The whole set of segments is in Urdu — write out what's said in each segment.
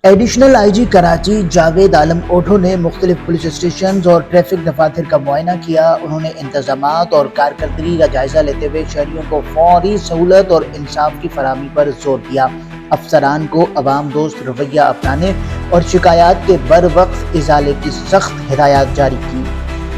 ایڈیشنل آئی جی کراچی جاوید عالم اوٹھو نے مختلف پولیس اسٹیشنز اور ٹریفک دفاتر کا معائنہ کیا۔ انہوں نے انتظامات اور کارکردگی کا جائزہ لیتے ہوئے شہریوں کو فوری سہولت اور انصاف کی فراہمی پر زور دیا۔ افسران کو عوام دوست رویہ اپنانے اور شکایات کے بروقت ازالے کی سخت ہدایات جاری کی۔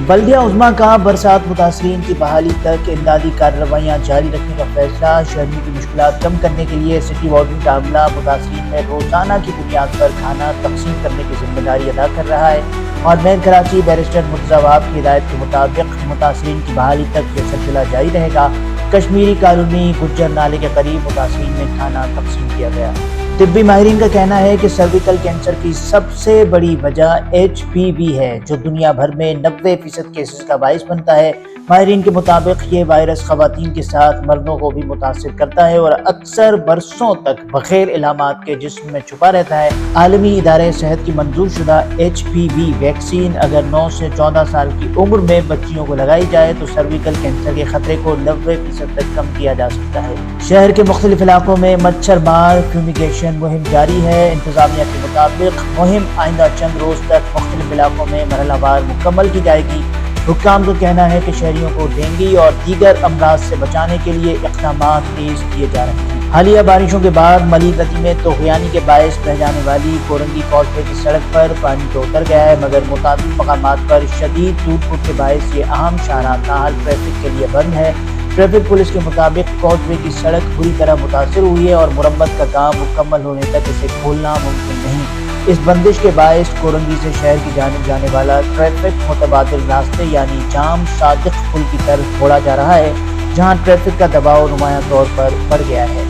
بلدیہ عظمیٰ کا برسات متاثرین کی بحالی تک امدادی کارروائیاں جاری رکھنے کا فیصلہ۔ شہریوں کی مشکلات کم کرنے کے لیے سٹی وارڈن کا عملہ متاثرین میں روزانہ کی بنیاد پر کھانا تقسیم کرنے کی ذمہ داری ادا کر رہا ہے۔ اور مین کراچی بیرسٹر مرتضیٰ وہاب کی ہدایت کے مطابق متاثرین کی بحالی تک یہ سلسلہ جاری رہے گا۔ کشمیری کالونی گجر نالے کے قریب متاثرین میں کھانا تقسیم کیا گیا۔ طبی ماہرین کا کہنا ہے کہ سرویکل کینسر کی سب سے بڑی وجہ HPV ہے، جو دنیا بھر میں 90% کیسز کا باعث بنتا ہے۔ ماہرین کے مطابق یہ وائرس خواتین کے ساتھ مردوں کو بھی متاثر کرتا ہے اور اکثر برسوں تک بغیر علامات کے جسم میں چھپا رہتا ہے۔ عالمی ادارہ صحت کی منظور شدہ HPV ویکسین اگر 9 سے 14 سال کی عمر میں بچیوں کو لگائی جائے تو سرویکل کینسر کے خطرے کو 90% تک کم کیا جا سکتا ہے۔ شہر کے مختلف علاقوں میں مچھر مار فیومیگیشن مہم جاری ہے۔ انتظامیہ کے مطابق مہم آئندہ چند روز تک مختلف علاقوں میں مرحلہ وار مکمل کی جائے گی۔ حکام کا کہنا ہے کہ شہریوں کو ڈینگی اور دیگر امراض سے بچانے کے لیے اقدامات تیز کیے جا رہے ہیں۔ حالیہ بارشوں کے بعد ملیح ندی میں طغیانی کے باعث بہہ جانے والی کورنگی کاسوے کی سڑک پر پانی تو اتر گیا ہے، مگر متعدد مقامات پر شدید ٹوٹ پھوٹ کے باعث یہ اہم شاہراہ تاحال ٹریفک کے لیے بند ہے۔ ٹریفک پولیس کے مطابق کاسوے کی سڑک بری طرح متاثر ہوئی ہے اور مرمت کا کام مکمل ہونے تک اسے کھولنا ممکن نہیں۔ اس بندش کے باعث کورنگی سے شہر کی جانب جانے والا ٹریفک متبادل راستے یعنی جام صادق پل کی طرف موڑا جا رہا ہے، جہاں ٹریفک کا دباؤ نمایاں طور پر بڑھ گیا ہے۔